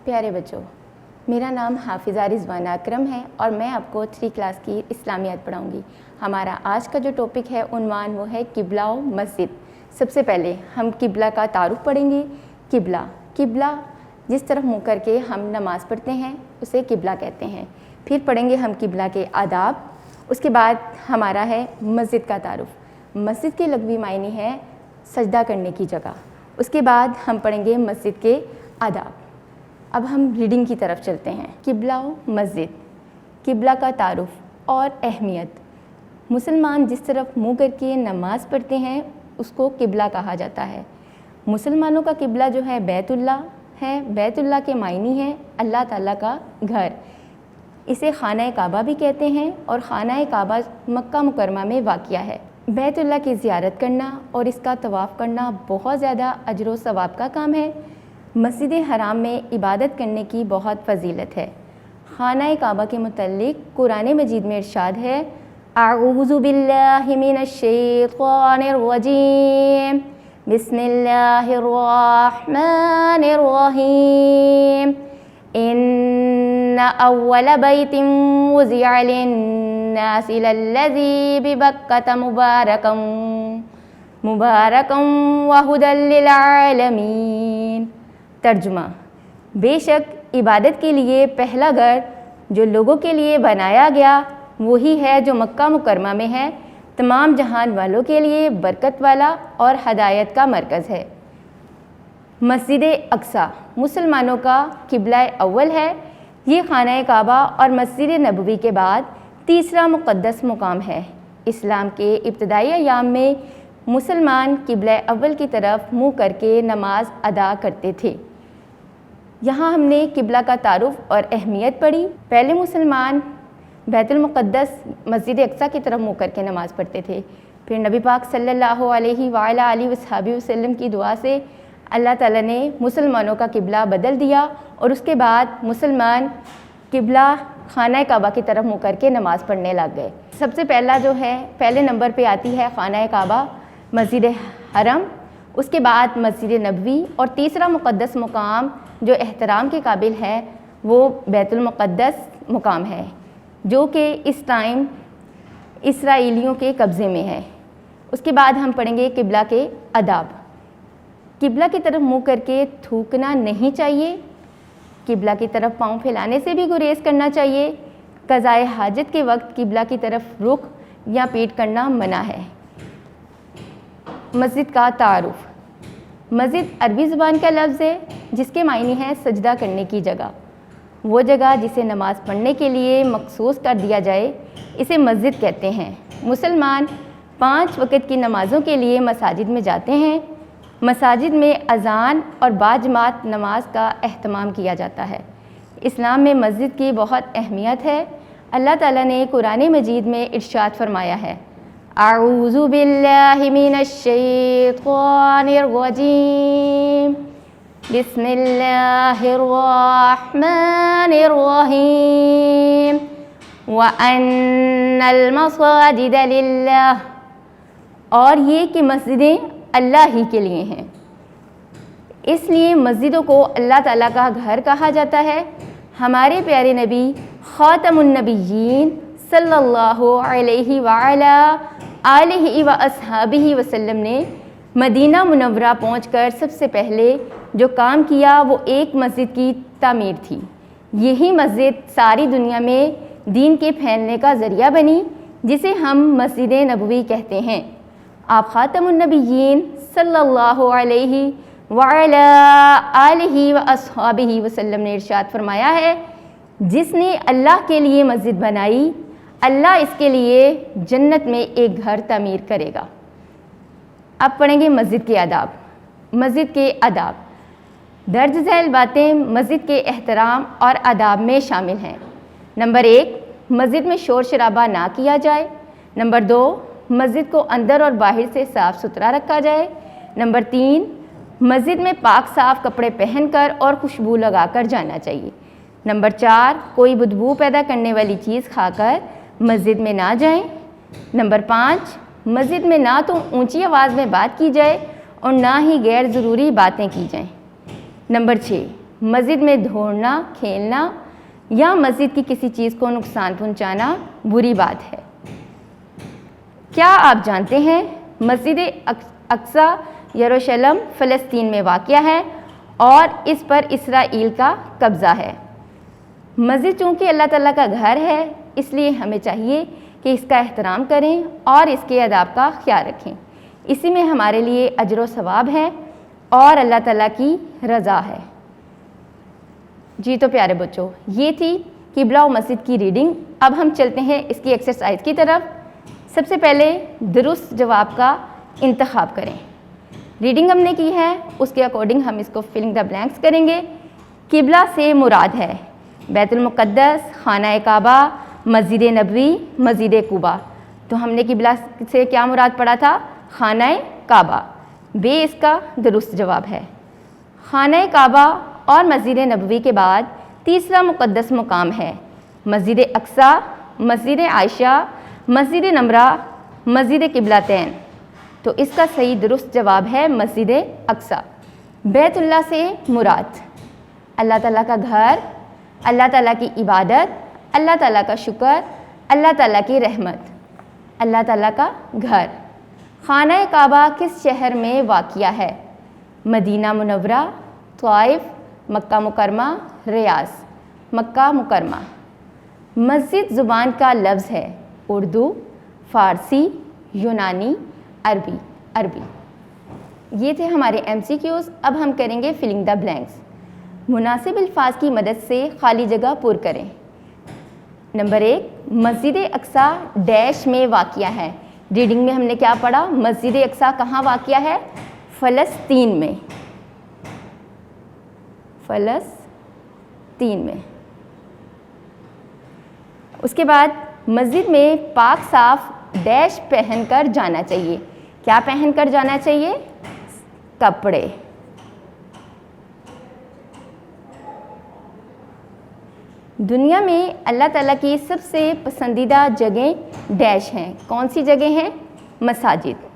پیارے بچوں، میرا نام حافظہ رضوانہ اکرم ہے اور میں آپ کو 3 کلاس کی اسلامیات پڑھاؤں گی۔ ہمارا آج کا جو ٹاپک ہے عنوان وہ ہے قبلہ و مسجد۔ سب سے پہلے ہم قبلہ کا تعارف پڑھیں گے۔ قبلہ جس طرف منہ کر کے ہم نماز پڑھتے ہیں اسے قبلہ کہتے ہیں۔ پھر پڑھیں گے ہم قبلہ کے آداب۔ اس کے بعد ہمارا ہے مسجد کا تعارف۔ مسجد کے لغوی معنی ہے سجدہ کرنے کی جگہ۔ اس کے بعد ہم پڑھیں گے مسجد کے آداب۔ اب ہم ریڈنگ کی طرف چلتے ہیں۔ قبلہ و مسجد، قبلہ کا تعارف اور اہمیت۔ مسلمان جس طرف منہ کر کے نماز پڑھتے ہیں اس کو قبلہ کہا جاتا ہے۔ مسلمانوں کا قبلہ جو ہے بیت اللہ ہے۔ بیت اللہ کے معنی ہے اللہ تعالیٰ کا گھر۔ اسے خانہ کعبہ بھی کہتے ہیں اور خانہ کعبہ مکہ مکرمہ میں واقع ہے۔ بیت اللہ کی زیارت کرنا اور اس کا طواف کرنا بہت زیادہ اجر و ثواب کا کام ہے۔ مسجد حرام میں عبادت کرنے کی بہت فضیلت ہے۔ خانہ کعبہ کے متعلق قرآن مجید میں ارشاد ہے، اعوذ باللہ من الشیطان الرجیم، بسم اللہ الرحمن الرحیم، ان اول بیت وضع للناس للذی ببکۃ مبارکا وہدی للعالمین۔ ترجمہ: بے شک عبادت کے لیے پہلا گھر جو لوگوں کے لیے بنایا گیا وہی ہے جو مکہ مکرمہ میں ہے، تمام جہان والوں کے لیے برکت والا اور ہدایت کا مرکز ہے۔ مسجد اقصی مسلمانوں کا قبلہ اول ہے۔ یہ خانہ کعبہ اور مسجد نبوی کے بعد تیسرا مقدس مقام ہے۔ اسلام کے ابتدائی ایام میں مسلمان قبلہ اول کی طرف منہ کر کے نماز ادا کرتے تھے۔ یہاں ہم نے قبلہ کا تعارف اور اہمیت پڑھی۔ پہلے مسلمان بیت المقدس مسجد اقصی کی طرف منہ کر کے نماز پڑھتے تھے۔ پھر نبی پاک صلی اللہ علیہ وآلہ وصحبہ وسلم کی دعا سے اللہ تعالیٰ نے مسلمانوں کا قبلہ بدل دیا اور اس کے بعد مسلمان قبلہ خانہ کعبہ کی طرف منہ کر کے نماز پڑھنے لگ گئے۔ سب سے پہلا جو ہے پہلے نمبر پہ آتی ہے خانہ کعبہ، مسجد حرم، اس کے بعد مسجد نبوی، اور تیسرا مقدس مقام جو احترام کے قابل ہے وہ بیت المقدس مقام ہے، جو کہ اس ٹائم اسرائیلیوں کے قبضے میں ہے۔ اس کے بعد ہم پڑھیں گے قبلہ کے آداب۔ قبلہ کی طرف منہ کر کے تھوکنا نہیں چاہیے۔ قبلہ کی طرف پاؤں پھیلانے سے بھی گریز کرنا چاہیے۔ قضائے حاجت کے وقت قبلہ کی طرف رخ یا پیٹ کرنا منع ہے۔ مسجد کا تعارف۔ مسجد عربی زبان کا لفظ ہے جس کے معنی ہے سجدہ کرنے کی جگہ۔ وہ جگہ جسے نماز پڑھنے کے لیے مخصوص کر دیا جائے اسے مسجد کہتے ہیں۔ مسلمان 5 وقت کی نمازوں کے لیے مساجد میں جاتے ہیں۔ مساجد میں اذان اور باجماعت نماز کا اہتمام کیا جاتا ہے۔ اسلام میں مسجد کی بہت اہمیت ہے۔ اللہ تعالیٰ نے قرآن مجید میں ارشاد فرمایا ہے، اعوذ باللہ من الشیطان الرجیم، بسم اللہ الرحمن الرحیم، وَأَنَّ الْمَسَاجِدَ لِلَّهِ، اور یہ کہ مسجدیں اللہ ہی کے لیے ہیں۔ اس لیے مسجدوں کو اللہ تعالیٰ کا گھر کہا جاتا ہے۔ ہمارے پیارے نبی خاتم النبیین صلی اللہ علیہ وآلہ آلہ وأصحابہ وسلم نے مدینہ منورہ پہنچ کر سب سے پہلے جو کام کیا وہ ایک مسجد کی تعمیر تھی۔ یہی مسجد ساری دنیا میں دین کے پھیلنے کا ذریعہ بنی، جسے ہم مسجد نبوی کہتے ہیں۔ آپ خاتم النبیین صلی اللہ علیہ وآلہ آلہ وأصحابہ وسلم نے ارشاد فرمایا ہے، جس نے اللہ کے لیے مسجد بنائی اللہ اس کے لیے جنت میں ایک گھر تعمیر کرے گا۔ اب پڑھیں گے مسجد کے آداب۔ مسجد کے آداب۔ درج ذیل باتیں مسجد کے احترام اور آداب میں شامل ہیں۔ نمبر 1، مسجد میں شور شرابہ نہ کیا جائے۔ نمبر 2، مسجد کو اندر اور باہر سے صاف ستھرا رکھا جائے۔ نمبر 3، مسجد میں پاک صاف کپڑے پہن کر اور خوشبو لگا کر جانا چاہیے۔ نمبر 4، کوئی بدبو پیدا کرنے والی چیز کھا کر مسجد میں نہ جائیں۔ نمبر 5، مسجد میں نہ تو اونچی آواز میں بات کی جائے اور نہ ہی غیر ضروری باتیں کی جائیں۔ نمبر 6، مسجد میں دوڑنا کھیلنا یا مسجد کی کسی چیز کو نقصان پہنچانا بری بات ہے۔ کیا آپ جانتے ہیں مسجد اقصی یروشلم فلسطین میں واقع ہے اور اس پر اسرائیل کا قبضہ ہے۔ مسجد چونکہ اللہ تعالیٰ کا گھر ہے، اس لیے ہمیں چاہیے کہ اس کا احترام کریں اور اس کے آداب کا خیال رکھیں۔ اسی میں ہمارے لیے اجر و ثواب ہے اور اللہ تعالیٰ کی رضا ہے۔ جی تو پیارے بچوں، یہ تھی قبلہ و مسجد کی ریڈنگ۔ اب ہم چلتے ہیں اس کی ایکسرسائز کی طرف۔ سب سے پہلے درست جواب کا انتخاب کریں۔ ریڈنگ ہم نے کی ہے، اس کے اکارڈنگ ہم اس کو فلنگ دا بلینکس کریں گے۔ قبلہ سے مراد ہے بیت المقدس، خانہ کعبہ، مسجد نبوی، مسجد قباء۔ تو ہم نے قبلہ سے کیا مراد پڑھا تھا؟ خانہ کعبہ۔ بے اس کا درست جواب ہے۔ خانہ کعبہ اور مسجد نبوی کے بعد تیسرا مقدس مقام ہے مسجد اقصی، مسجد عائشہ، مسجد نمرہ، مسجد قبلتین۔ تو اس کا صحیح درست جواب ہے مسجد اقصی۔ بیت اللہ سے مراد اللہ تعالیٰ کا گھر، اللہ تعالیٰ کی عبادت، اللہ تعالیٰ کا شکر، اللہ تعالیٰ کی رحمت، اللہ تعالیٰ کا گھر۔ خانہ کعبہ کس شہر میں واقع ہے؟ مدینہ منورہ، طائف، مکہ مکرمہ، ریاض۔ مکہ مکرمہ۔ مسجد زبان کا لفظ ہے اردو، فارسی، یونانی، عربی۔ یہ تھے ہمارے MCQs۔ اب ہم کریں گے فلنگ دا بلینکس۔ مناسب الفاظ کی مدد سے خالی جگہ پر کریں۔ نمبر 1، مسجد اقصی ڈیش میں واقع ہے۔ ریڈنگ میں ہم نے کیا پڑھا؟ مسجد اقصی کہاں واقع ہے؟ فلسطین میں۔ فلسطین میں۔ اس کے بعد مسجد میں پاک صاف ڈیش پہن کر جانا چاہیے۔ کیا پہن کر جانا چاہیے؟ کپڑے۔ دنیا میں اللہ تعالیٰ کی سب سے پسندیدہ جگہیں ڈیش ہیں۔ کون سی جگہ ہیں؟ مساجد۔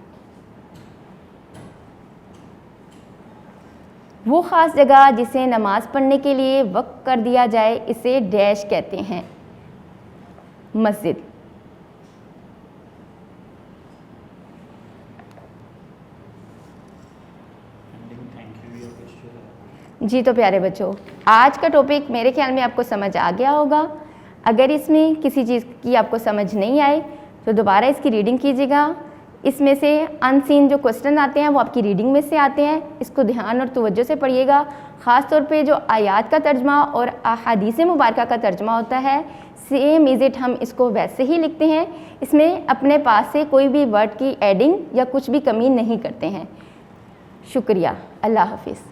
وہ خاص جگہ جسے نماز پڑھنے کے لیے وقف کر دیا جائے اسے ڈیش کہتے ہیں؟ مسجد۔ جی تو پیارے بچوں، آج کا ٹاپک میرے خیال میں آپ کو سمجھ آ گیا ہوگا۔ اگر اس میں کسی چیز کی آپ کو سمجھ نہیں آئے تو دوبارہ اس کی ریڈنگ کیجیے گا۔ اس میں سے ان سین جو کوسچن آتے ہیں وہ آپ کی ریڈنگ میں سے آتے ہیں، اس کو دھیان اور توجہ سے پڑھیے گا۔ خاص طور پہ جو آیات کا ترجمہ اور احادیث مبارکہ کا ترجمہ ہوتا ہے، سیم از اٹ ہم اس کو ویسے ہی لکھتے ہیں، اس میں اپنے پاس سے کوئی بھی ورڈ کی ایڈنگ یا کچھ بھی کمی نہیں کرتے ہیں۔ شکریہ، اللہ حافظ۔